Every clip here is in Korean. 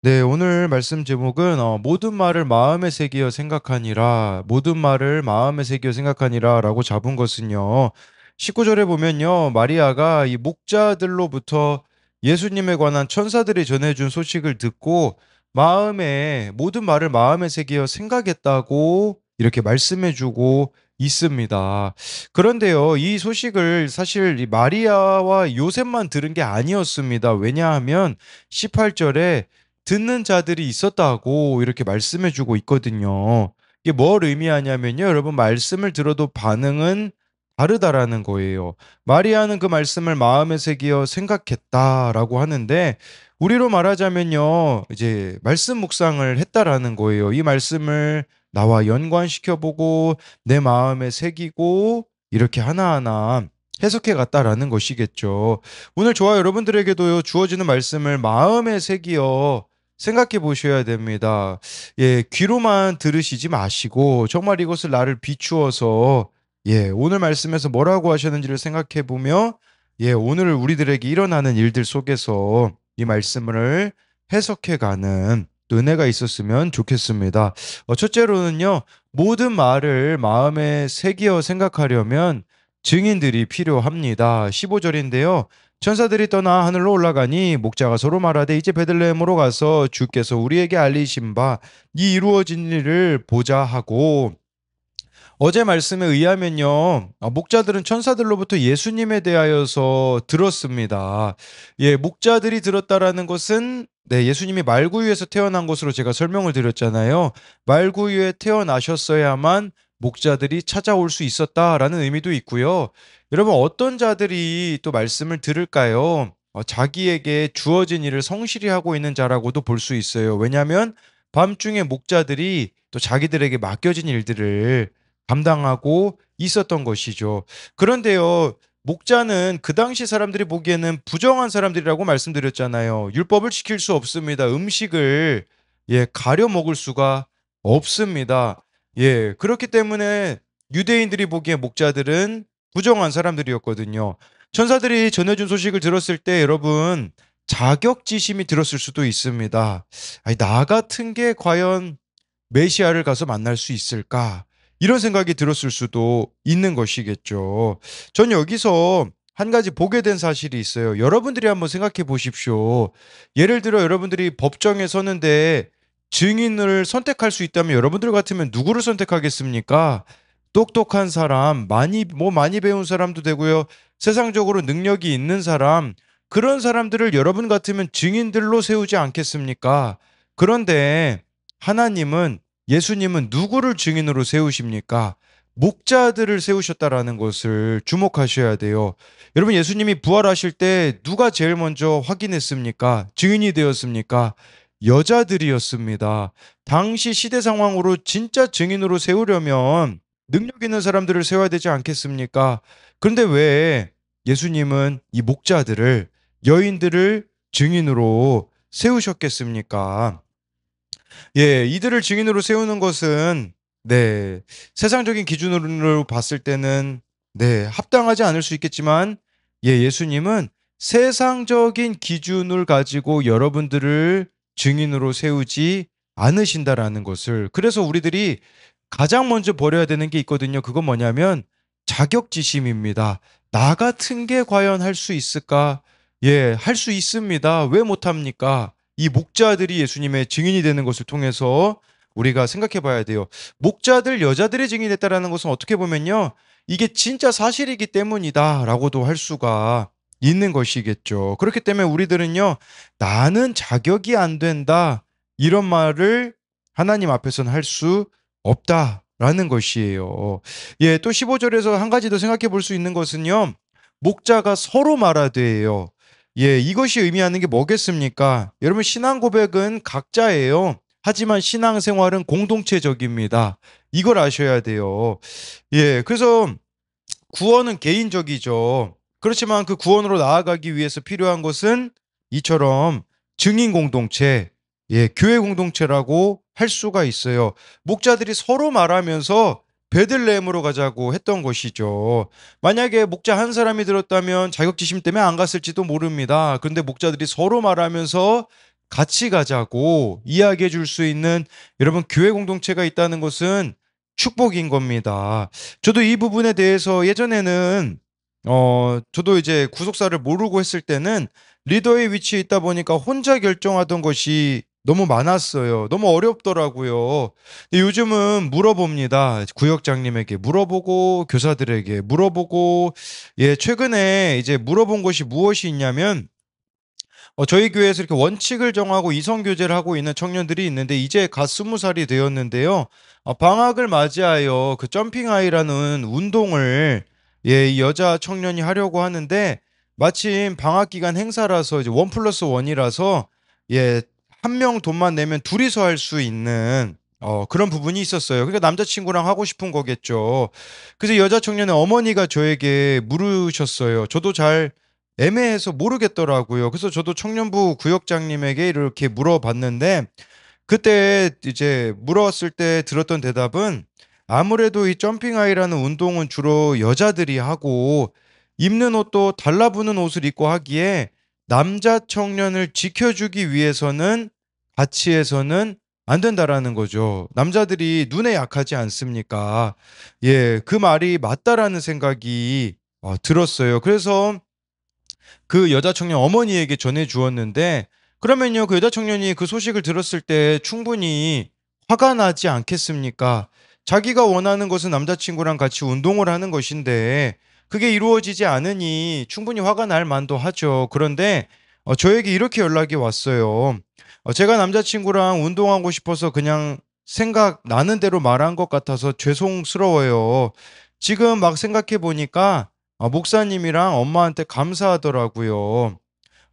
네, 오늘 말씀 제목은 모든 말을 마음에 새기어 생각하니라, 모든 말을 마음에 새기어 생각하니라라고 잡은 것은요. 19절에 보면요. 마리아가 이 목자들로부터 예수님에 관한 천사들이 전해준 소식을 듣고 마음에 모든 말을 마음에 새기어 생각했다고 이렇게 말씀해주고 있습니다. 그런데요, 이 소식을 사실 이 마리아와 요셉만 들은 게 아니었습니다. 왜냐하면 18절에 듣는 자들이 있었다고 이렇게 말씀해 주고 있거든요. 이게 뭘 의미하냐면요. 여러분 말씀을 들어도 반응은 다르다라는 거예요. 마리아는 그 말씀을 마음에 새기어 생각했다라고 하는데 우리로 말하자면요. 이제 말씀 묵상을 했다라는 거예요. 이 말씀을 나와 연관시켜 보고 내 마음에 새기고 이렇게 하나하나 해석해 갔다라는 것이겠죠. 오늘 저와 여러분들에게도 주어지는 말씀을 마음에 새기어 생각해 보셔야 됩니다. 예, 귀로만 들으시지 마시고 정말 이것을 나를 비추어서 오늘 말씀에서 뭐라고 하셨는지를 생각해 보며 오늘 우리들에게 일어나는 일들 속에서 이 말씀을 해석해 가는 또 은혜가 있었으면 좋겠습니다. 첫째로는요. 모든 말을 마음에 새기어 생각하려면 증인들이 필요합니다. 15절인데요. 천사들이 떠나 하늘로 올라가니 목자가 서로 말하되 이제 베들레헴으로 가서 주께서 우리에게 알리신 바 이 이루어진 일을 보자 하고 어제 말씀에 의하면요. 목자들은 천사들로부터 예수님에 대하여서 들었습니다. 예, 목자들이 들었다라는 것은 예수님이 말구유에서 태어난 것으로 제가 설명을 드렸잖아요. 말구유에 태어나셨어야만 목자들이 찾아올 수 있었다라는 의미도 있고요. 여러분 어떤 자들이 또 말씀을 들을까요? 자기에게 주어진 일을 성실히 하고 있는 자라고도 볼 수 있어요. 왜냐하면 밤중에 목자들이 또 자기들에게 맡겨진 일들을 감당하고 있었던 것이죠. 그런데요, 목자는 그 당시 사람들이 보기에는 부정한 사람들이라고 말씀드렸잖아요. 율법을 지킬 수 없습니다. 음식을 가려 먹을 수가 없습니다. 예, 그렇기 때문에 유대인들이 보기에 목자들은 부정한 사람들이었거든요. 천사들이 전해준 소식을 들었을 때 여러분 자격지심이 들었을 수도 있습니다. 아니, 나 같은 게 과연 메시아를 가서 만날 수 있을까? 이런 생각이 들었을 수도 있는 것이겠죠. 전 여기서 한 가지 보게 된 사실이 있어요. 여러분들이 한번 생각해 보십시오. 예를 들어 여러분들이 법정에 서는데 증인을 선택할 수 있다면 여러분들 같으면 누구를 선택하겠습니까? 똑똑한 사람, 많이 배운 사람도 되고요. 세상적으로 능력이 있는 사람, 그런 사람들을 여러분 같으면 증인들로 세우지 않겠습니까? 그런데 하나님은 예수님은 누구를 증인으로 세우십니까? 목자들을 세우셨다라는 것을 주목하셔야 돼요. 여러분 예수님이 부활하실 때 누가 제일 먼저 확인했습니까? 증인이 되었습니까? 여자들이었습니다. 당시 시대 상황으로 진짜 증인으로 세우려면 능력 있는 사람들을 세워야 되지 않겠습니까? 그런데 왜 예수님은 이 목자들을 여인들을 증인으로 세우셨겠습니까? 예, 이들을 증인으로 세우는 것은 세상적인 기준으로 봤을 때는 합당하지 않을 수 있겠지만 예수님은 세상적인 기준을 가지고 여러분들을 증인으로 세우지 않으신다라는 것을 그래서 우리들이 가장 먼저 버려야 되는 게 있거든요. 그건 뭐냐면 자격지심입니다. 나 같은 게 과연 할 수 있을까? 예, 할 수 있습니다. 왜 못합니까? 이 목자들이 예수님의 증인이 되는 것을 통해서 우리가 생각해 봐야 돼요. 목자들, 여자들의 증인이 됐다라는 것은 어떻게 보면요. 이게 진짜 사실이기 때문이다라고도 할 수가 있는 것이겠죠. 그렇기 때문에 우리들은요. 나는 자격이 안 된다. 이런 말을 하나님 앞에서는 할 수 없다라는 것이에요. 예, 또 15절에서 한 가지 더 생각해 볼 수 있는 것은요. 목자가 서로 말하되예요. 예, 이것이 의미하는 게 뭐겠습니까? 여러분, 신앙 고백은 각자예요. 하지만 신앙생활은 공동체적입니다. 이걸 아셔야 돼요. 예, 그래서 구원은 개인적이죠. 그렇지만 그 구원으로 나아가기 위해서 필요한 것은 이처럼 증인 공동체, 교회 공동체라고 할 수가 있어요. 목자들이 서로 말하면서 베들레헴으로 가자고 했던 것이죠. 만약에 목자 한 사람이 들었다면 자격지심 때문에 안 갔을지도 모릅니다. 그런데 목자들이 서로 말하면서 같이 가자고 이야기해 줄 수 있는 여러분 교회 공동체가 있다는 것은 축복인 겁니다. 저도 이 부분에 대해서 예전에는 저도 이제 구속사를 모르고 했을 때는 리더의 위치에 있다 보니까 혼자 결정하던 것이 너무 많았어요. 너무 어렵더라고요. 근데 요즘은 물어봅니다. 구역장님에게 물어보고 교사들에게 물어보고 최근에 이제 물어본 것이 무엇이 있냐면 저희 교회에서 이렇게 원칙을 정하고 이성 교제를 하고 있는 청년들이 있는데 이제 갓 20살이 되었는데요. 방학을 맞이하여 그 점핑 하이라는 운동을 이 여자 청년이 하려고 하는데 마침 방학 기간 행사라서 이제 원 플러스 원이라서 한 명 돈만 내면 둘이서 할 수 있는 그런 부분이 있었어요. 그러니까 남자친구랑 하고 싶은 거겠죠. 그래서 여자 청년의 어머니가 저에게 물으셨어요. 저도 잘 애매해서 모르겠더라고요. 그래서 저도 청년부 구역장님에게 이렇게 물어봤는데 그때 이제 물어봤을 때 들었던 대답은 아무래도 이 점핑하이라는 운동은 주로 여자들이 하고 입는 옷도 달라붙는 옷을 입고 하기에 남자 청년을 지켜주기 위해서는 같이 해서는 안 된다라는 거죠. 남자들이 눈에 약하지 않습니까? 그 말이 맞다라는 생각이 들었어요. 그래서 그 여자 청년 어머니에게 전해 주었는데 그러면요 그 여자 청년이 그 소식을 들었을 때 충분히 화가 나지 않겠습니까? 자기가 원하는 것은 남자친구랑 같이 운동을 하는 것인데 그게 이루어지지 않으니 충분히 화가 날 만도 하죠. 그런데 저에게 이렇게 연락이 왔어요. 제가 남자친구랑 운동하고 싶어서 그냥 생각나는 대로 말한 것 같아서 죄송스러워요. 지금 막 생각해 보니까 목사님이랑 엄마한테 감사하더라고요.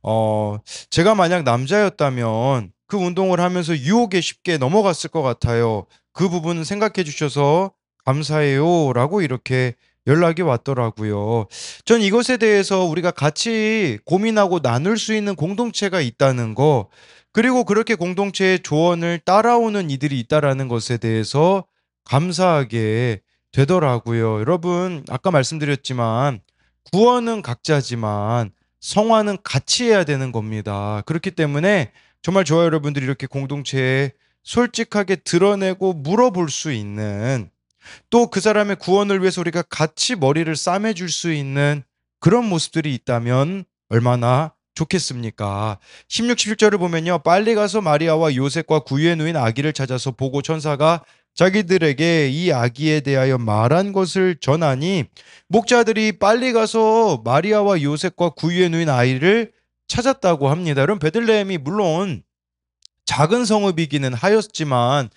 어, 제가 만약 남자였다면 그 운동을 하면서 유혹에 쉽게 넘어갔을 것 같아요. 그 부분 생각해 주셔서 감사해요. 라고 이렇게 연락이 왔더라고요. 전 이것에 대해서 우리가 같이 고민하고 나눌 수 있는 공동체가 있다는 거, 그리고 그렇게 공동체의 조언을 따라오는 이들이 있다라는 것에 대해서 감사하게 되더라고요. 여러분, 아까 말씀드렸지만 구원은 각자지만 성화는 같이 해야 되는 겁니다. 그렇기 때문에 정말 저와 여러분들이 이렇게 공동체에 솔직하게 드러내고 물어볼 수 있는 또 그 사람의 구원을 위해서 우리가 같이 머리를 싸매줄 수 있는 그런 모습들이 있다면 얼마나 좋겠습니까? 16, 17절을 보면요. 빨리 가서 마리아와 요셉과 구유에 누인 아기를 찾아서 보고 천사가 자기들에게 이 아기에 대하여 말한 것을 전하니 목자들이 빨리 가서 마리아와 요셉과 구유에 누인 아이를 찾았다고 합니다. 여러분 베들레헴이 물론 작은 성읍이기는 하였지만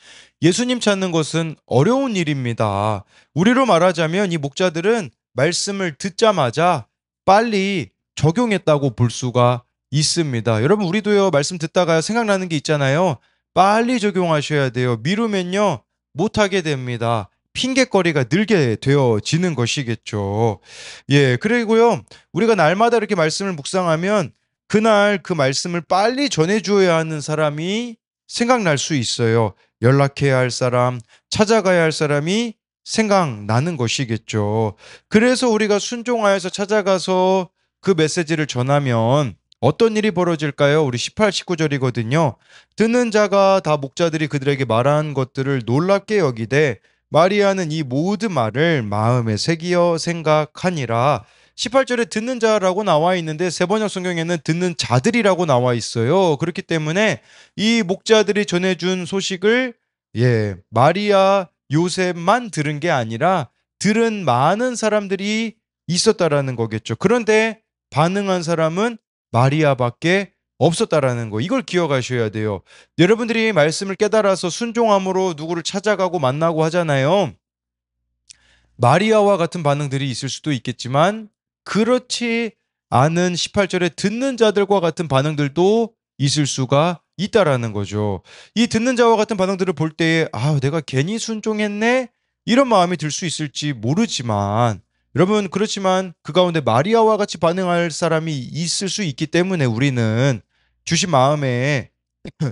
예수님 찾는 것은 어려운 일입니다. 우리로 말하자면 이 목자들은 말씀을 듣자마자 빨리 적용했다고 볼 수가 있습니다. 여러분 우리도요 말씀 듣다가 생각나는 게 있잖아요. 빨리 적용하셔야 돼요. 미루면요 못하게 됩니다. 핑계거리가 늘게 되어지는 것이겠죠. 그리고요 우리가 날마다 이렇게 말씀을 묵상하면 그날 그 말씀을 빨리 전해주어야 하는 사람이 생각날 수 있어요. 연락해야 할 사람, 찾아가야 할 사람이 생각나는 것이겠죠. 그래서 우리가 순종하여서 찾아가서 그 메시지를 전하면 어떤 일이 벌어질까요? 우리 18, 19절이거든요. 듣는 자가 다 목자들이 그들에게 말한 것들을 놀랍게 여기되 마리아는 이 모든 말을 마음에 새기어 생각하니라. 18절에 듣는 자라고 나와 있는데 세번역 성경에는 듣는 자들이라고 나와 있어요. 그렇기 때문에 이 목자들이 전해준 소식을 마리아, 요셉만 들은 게 아니라 들은 많은 사람들이 있었다라는 거겠죠. 그런데 반응한 사람은 마리아밖에 없었다라는 거. 이걸 기억하셔야 돼요. 여러분들이 말씀을 깨달아서 순종함으로 누구를 찾아가고 만나고 하잖아요. 마리아와 같은 반응들이 있을 수도 있겠지만 그렇지 않은 18절에 듣는 자들과 같은 반응들도 있을 수가 있다라는 거죠. 이 듣는 자와 같은 반응들을 볼 때에 내가 괜히 순종했네? 이런 마음이 들 수 있을지 모르지만 여러분 그렇지만 그 가운데 마리아와 같이 반응할 사람이 있을 수 있기 때문에 우리는 주신 마음에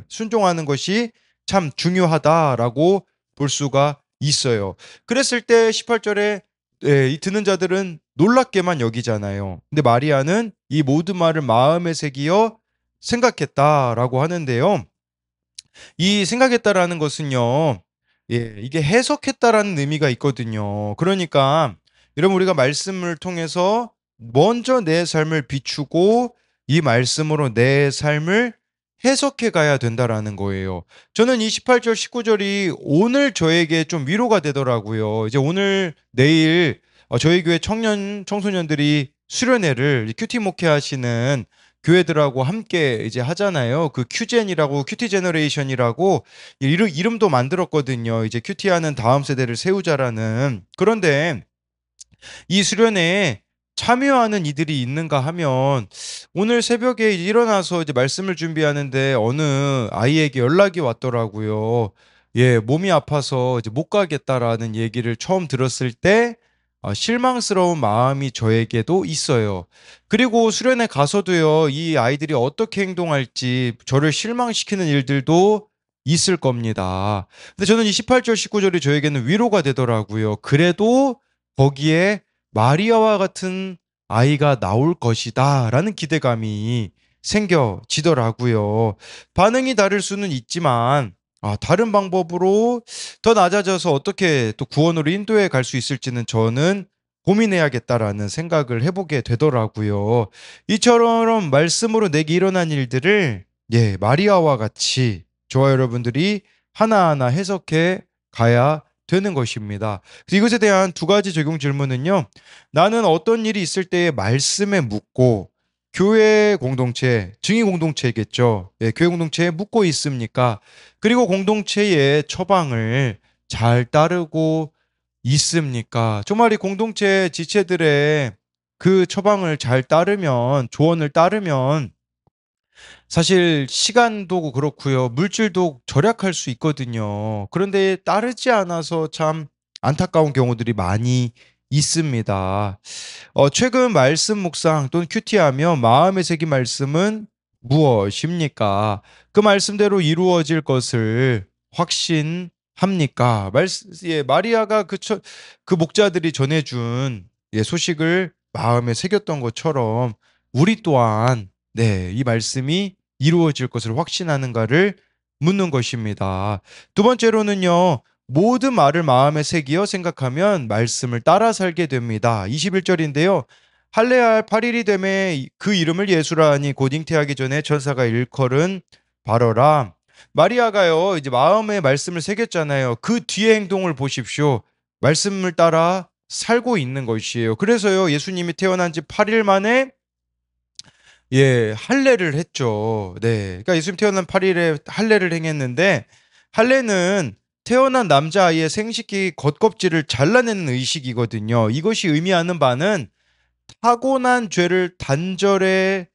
순종하는 것이 참 중요하다라고 볼 수가 있어요. 그랬을 때 18절에 이 듣는 자들은 놀랍게만 여기잖아요. 근데 마리아는 이 모든 말을 마음에 새기어 생각했다라고 하는데요. 이 생각했다라는 것은요. 이게 해석했다라는 의미가 있거든요. 그러니까 여러분 우리가 말씀을 통해서 먼저 내 삶을 비추고 이 말씀으로 내 삶을 해석해 가야 된다라는 거예요. 저는 이 18절 19절이 오늘 저에게 좀 위로가 되더라고요. 이제 오늘 내일 저희 교회 청소년들이 수련회를 큐티 목회하시는 교회들하고 함께 이제 하잖아요. 그 큐젠이라고 큐티 제너레이션이라고 이름도 만들었거든요. 이제 큐티하는 다음 세대를 세우자라는. 그런데 이 수련회에 참여하는 이들이 있는가 하면 오늘 새벽에 일어나서 이제 말씀을 준비하는데 어느 아이에게 연락이 왔더라고요. 몸이 아파서 이제 못 가겠다라는 얘기를 처음 들었을 때 실망스러운 마음이 저에게도 있어요. 그리고 수련회 가서도요, 이 아이들이 어떻게 행동할지 저를 실망시키는 일들도 있을 겁니다. 근데 저는 이 18절, 19절이 저에게는 위로가 되더라고요. 그래도 거기에 마리아와 같은 아이가 나올 것이다 라는 기대감이 생겨지더라고요. 반응이 다를 수는 있지만 다른 방법으로 더 낮아져서 어떻게 또 구원으로 인도해 갈 수 있을지는 저는 고민해야겠다라는 생각을 해보게 되더라고요. 이처럼 말씀으로 내게 일어난 일들을 마리아와 같이 저와 여러분들이 하나하나 해석해 가야 되는 것입니다. 그래서 이것에 대한 두 가지 적용 질문은요. 나는 어떤 일이 있을 때에 말씀에 묻고 교회 공동체, 증인 공동체겠죠. 교회 공동체에 묻고 있습니까? 그리고 공동체의 처방을 잘 따르고 있습니까? 정말 이 공동체 지체들의 그 처방을 잘 따르면, 조언을 따르면 사실 시간도 그렇고요. 물질도 절약할 수 있거든요. 그런데 따르지 않아서 참 안타까운 경우들이 많이 있습니다. 최근 말씀 묵상 또는 큐티하며 마음에 새긴 말씀은 무엇입니까? 그 말씀대로 이루어질 것을 확신합니까? 마리아가 그 목자들이 전해준 소식을 마음에 새겼던 것처럼 우리 또한 이 말씀이 이루어질 것을 확신하는가를 묻는 것입니다. 두 번째로는요. 모든 말을 마음에 새기어 생각하면 말씀을 따라 살게 됩니다. 21절인데요. 할례할 8일이 되매 그 이름을 예수라 하니 곧 잉태하기 전에 천사가 일컬은 바로라. 마리아가요. 이제 마음에 말씀을 새겼잖아요. 그 뒤에 행동을 보십시오. 말씀을 따라 살고 있는 것이에요. 그래서요. 예수님이 태어난 지 8일 만에 할례를 했죠. 네. 그러니까 예수님 태어난 8일에 할례를 행했는데 할례는 태어난 남자아이의 생식기 겉껍질을 잘라내는 의식이거든요. 이것이 의미하는 바는 타고난 죄를 단절해서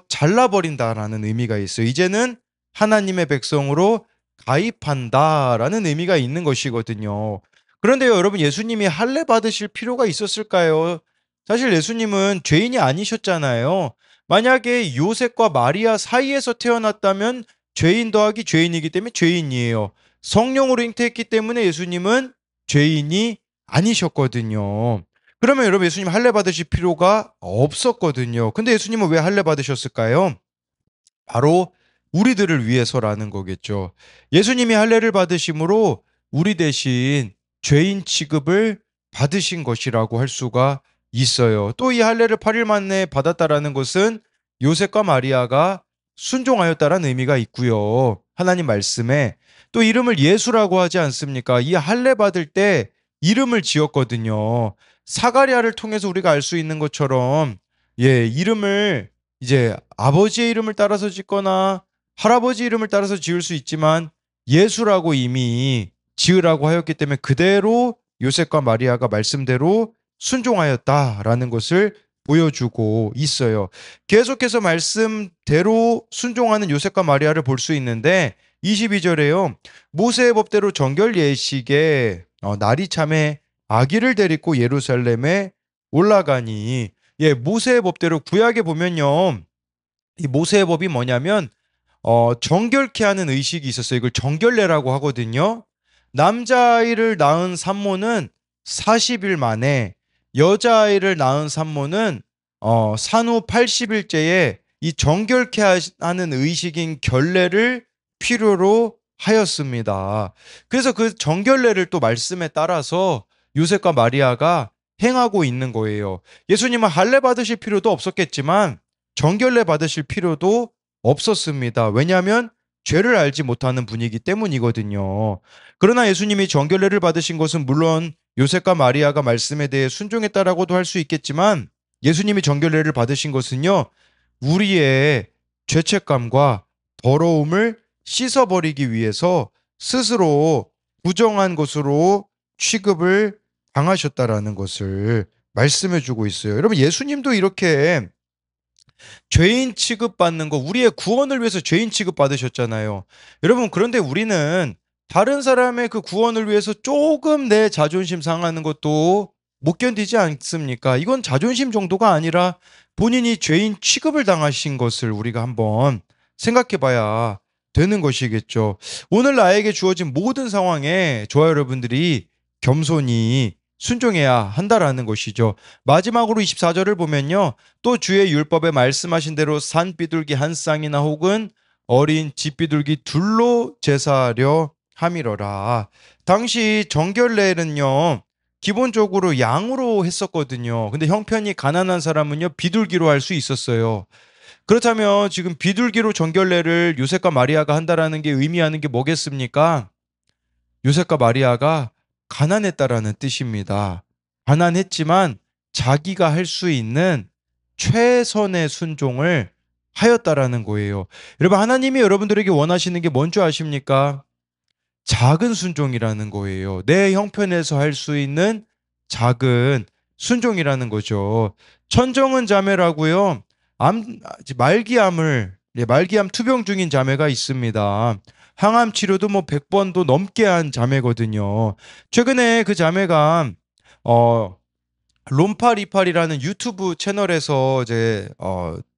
잘라버린다라는 의미가 있어요. 이제는 하나님의 백성으로 가입한다라는 의미가 있는 것이거든요. 그런데요, 여러분 예수님이 할례 받으실 필요가 있었을까요? 사실 예수님은 죄인이 아니셨잖아요. 만약에 요셉과 마리아 사이에서 태어났다면 죄인 더하기 죄인이기 때문에 죄인이에요. 성령으로 잉태했기 때문에 예수님은 죄인이 아니셨거든요. 그러면 여러분 예수님 할례 받으실 필요가 없었거든요. 근데 예수님은 왜 할례 받으셨을까요? 바로 우리들을 위해서라는 거겠죠. 예수님이 할례를 받으심으로 우리 대신 죄인 취급을 받으신 것이라고 할 수가 있어요. 또 이 할례를 8일 만에 받았다라는 것은 요셉과 마리아가 순종하였다라는 의미가 있고요. 하나님 말씀에 또 이름을 예수라고 하지 않습니까? 이 할례 받을 때 이름을 지었거든요. 사가랴를 통해서 우리가 알 수 있는 것처럼 이름을 이제 아버지의 이름을 따라서 짓거나 할아버지 이름을 따라서 지을 수 있지만 예수라고 이미 지으라고 하였기 때문에 그대로 요셉과 마리아가 말씀대로 순종하였다라는 것을 보여주고 있어요. 계속해서 말씀대로 순종하는 요셉과 마리아를 볼 수 있는데 22절에요. 모세의 법대로 정결 예식에 날이 참에 아기를 데리고 예루살렘에 올라가니 모세의 법대로 구약에 보면요. 이 모세의 법이 뭐냐면 정결케 하는 의식이 있었어요. 이걸 정결례라고 하거든요. 남자아이를 낳은 산모는 40일 만에 여자아이를 낳은 산모는 산후 80일째에 이 정결케 하는 의식인 결례를 필요로 하였습니다. 그래서 그 정결례를 또 말씀에 따라서 요셉과 마리아가 행하고 있는 거예요. 예수님은 할례 받으실 필요도 없었겠지만 정결례 받으실 필요도 없었습니다. 왜냐하면 죄를 알지 못하는 분이기 때문이거든요. 그러나 예수님이 정결례를 받으신 것은 물론 요셉과 마리아가 말씀에 대해 순종했다라고도 할 수 있겠지만 예수님이 정결례를 받으신 것은요, 우리의 죄책감과 더러움을 씻어버리기 위해서 스스로 부정한 것으로 취급을 당하셨다라는 것을 말씀해 주고 있어요. 여러분, 예수님도 이렇게 죄인 취급받는 거, 우리의 구원을 위해서 죄인 취급받으셨잖아요. 여러분, 그런데 우리는 다른 사람의 그 구원을 위해서 조금 내 자존심 상하는 것도 못 견디지 않습니까? 이건 자존심 정도가 아니라 본인이 죄인 취급을 당하신 것을 우리가 한번 생각해 봐야 되는 것이겠죠. 오늘 나에게 주어진 모든 상황에 저와 여러분들이 겸손히 순종해야 한다라는 것이죠. 마지막으로 24절을 보면요. 또 주의 율법에 말씀하신 대로 산비둘기 한 쌍이나 혹은 어린 집비둘기 둘로 제사하려 함이러라. 당시 정결례는요, 기본적으로 양으로 했었거든요. 근데 형편이 가난한 사람은요, 비둘기로 할 수 있었어요. 그렇다면 지금 비둘기로 정결례를 요셉과 마리아가 한다라는 게 의미하는 게 뭐겠습니까? 요셉과 마리아가 가난했다라는 뜻입니다. 가난했지만 자기가 할 수 있는 최선의 순종을 하였다라는 거예요. 여러분, 하나님이 여러분들에게 원하시는 게 뭔 줄 아십니까? 작은 순종이라는 거예요. 내 형편에서 할 수 있는 작은 순종이라는 거죠. 천정은 자매라고요. 말기암을 말기암 투병 중인 자매가 있습니다. 항암 치료도 뭐 100번도 넘게 한 자매거든요. 최근에 그 자매가 어 롬파리팔이라는 유튜브 채널에서 이제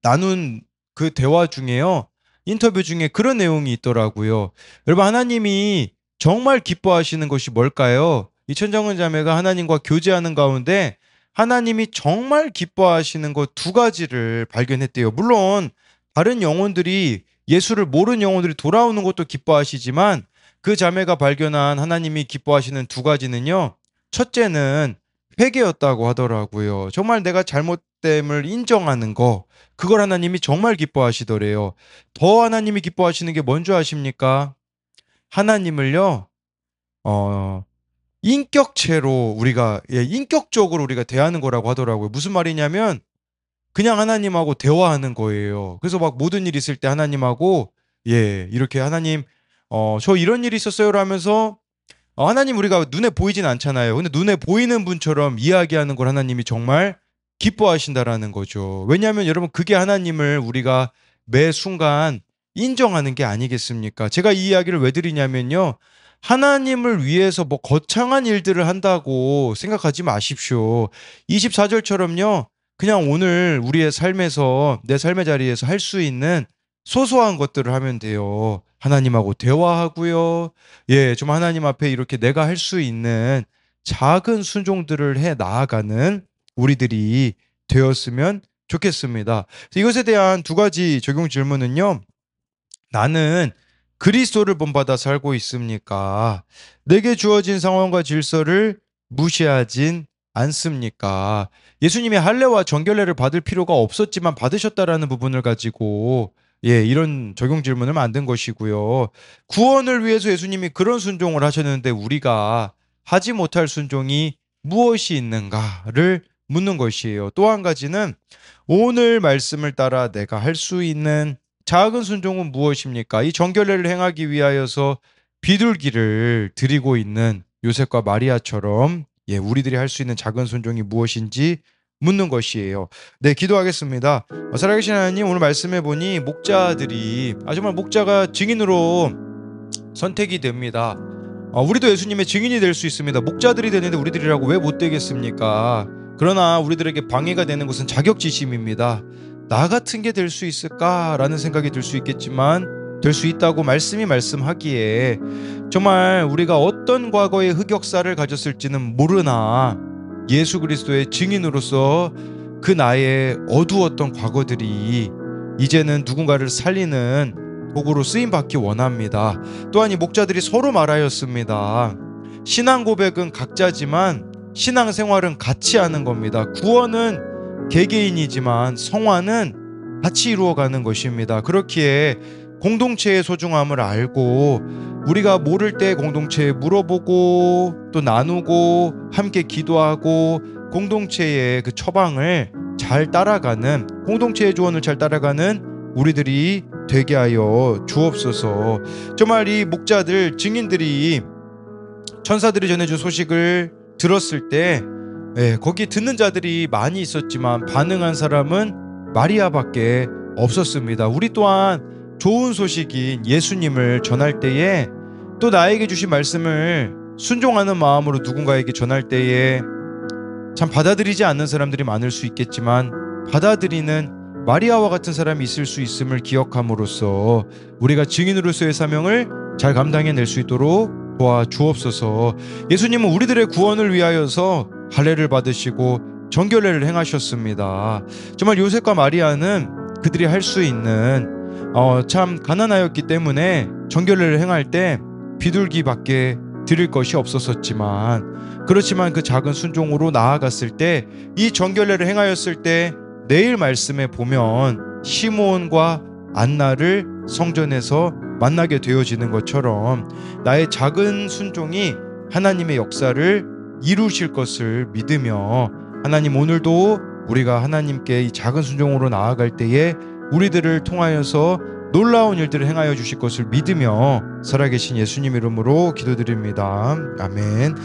나눈 그 대화 중에요. 인터뷰 중에 그런 내용이 있더라고요. 여러분, 하나님이 정말 기뻐하시는 것이 뭘까요? 이 천정은 자매가 하나님과 교제하는 가운데 하나님이 정말 기뻐하시는 것 두 가지를 발견했대요. 물론 다른 영혼들이, 예수를 모르는 영혼들이 돌아오는 것도 기뻐하시지만 그 자매가 발견한 하나님이 기뻐하시는 두 가지는요. 첫째는 회개였다고 하더라고요. 정말 내가 잘못됨을 인정하는 거, 그걸 하나님이 정말 기뻐하시더래요. 더 하나님이 기뻐하시는 게 뭔 줄 아십니까? 하나님을요, 어, 인격체로 우리가, 인격적으로 우리가 대하는 거라고 하더라고요. 무슨 말이냐면, 그냥 하나님하고 대화하는 거예요. 그래서 막 모든 일 있을 때 하나님하고, 이렇게 하나님, 저 이런 일이 있었어요. 라면서 하나님 우리가 눈에 보이진 않잖아요. 근데 눈에 보이는 분처럼 이야기하는 걸 하나님이 정말 기뻐하신다라는 거죠. 왜냐하면 여러분, 그게 하나님을 우리가 매 순간 인정하는 게 아니겠습니까? 제가 이 이야기를 왜 드리냐면요. 하나님을 위해서 뭐 거창한 일들을 한다고 생각하지 마십시오. 24절처럼요. 그냥 오늘 우리의 삶에서, 내 삶의 자리에서 할 수 있는 소소한 것들을 하면 돼요. 하나님하고 대화하고요. 좀 하나님 앞에 이렇게 내가 할 수 있는 작은 순종들을 해 나아가는 우리들이 되었으면 좋겠습니다. 이것에 대한 두 가지 적용 질문은요. 나는 그리스도를 본받아 살고 있습니까? 내게 주어진 상황과 질서를 무시하진 않습니까? 예수님이 할례와 정결례를 받을 필요가 없었지만 받으셨다라는 부분을 가지고 이런 적용 질문을 만든 것이고요. 구원을 위해서 예수님이 그런 순종을 하셨는데 우리가 하지 못할 순종이 무엇이 있는가를 묻는 것이에요. 또 한 가지는 오늘 말씀을 따라 내가 할 수 있는 작은 순종은 무엇입니까? 이 정결례를 행하기 위하여서 비둘기를 드리고 있는 요셉과 마리아처럼 우리들이 할 수 있는 작은 순종이 무엇인지 묻는 것이에요. 네, 기도하겠습니다. 살아계신 하나님, 오늘 말씀해 보니 목자들이 정말 목자가 증인으로 선택이 됩니다. 우리도 예수님의 증인이 될 수 있습니다. 목자들이 되는데 우리들이라고 왜 못 되겠습니까? 그러나 우리들에게 방해가 되는 것은 자격지심입니다. 나 같은 게 될 수 있을까라는 생각이 들 수 있겠지만 될 수 있다고 말씀이 말씀하기에 정말 우리가 어떤 과거의 흑역사를 가졌을지는 모르나 예수 그리스도의 증인으로서 그 나의 어두웠던 과거들이 이제는 누군가를 살리는 도구로 쓰임 받기 원합니다. 또한 이 목자들이 서로 말하였습니다. 신앙 고백은 각자지만 신앙 생활은 같이 하는 겁니다. 구원은 개개인이지만 성화는 같이 이루어가는 것입니다. 그렇기에 공동체의 소중함을 알고 우리가 모를 때 공동체에 물어보고 또 나누고 함께 기도하고 공동체의 그 처방을 잘 따라가는, 공동체의 조언을 잘 따라가는 우리들이 되게 하여 주옵소서. 정말 이 목자들, 증인들이 천사들이 전해준 소식을 들었을 때 거기 듣는 자들이 많이 있었지만 반응한 사람은 마리아밖에 없었습니다. 우리 또한 좋은 소식인 예수님을 전할 때에 또 나에게 주신 말씀을 순종하는 마음으로 누군가에게 전할 때에 참 받아들이지 않는 사람들이 많을 수 있겠지만 받아들이는 마리아와 같은 사람이 있을 수 있음을 기억함으로써 우리가 증인으로서의 사명을 잘 감당해낼 수 있도록 도와주옵소서. 예수님은 우리들의 구원을 위하여서 할례를 받으시고 정결례를 행하셨습니다. 정말 요셉과 마리아는 그들이 할 수 있는 참 가난하였기 때문에 정결례를 행할 때 비둘기밖에 드릴 것이 없었지만 그렇지만 그 작은 순종으로 나아갔을 때 이 정결례를 행하였을 때 내일 말씀에 보면 시므온과 안나를 성전에서 만나게 되어지는 것처럼 나의 작은 순종이 하나님의 역사를 이루실 것을 믿으며 하나님 오늘도 우리가 하나님께 이 작은 순종으로 나아갈 때에 우리들을 통하여서 놀라운 일들을 행하여 주실 것을 믿으며 살아계신 예수님 이름으로 기도드립니다. 아멘.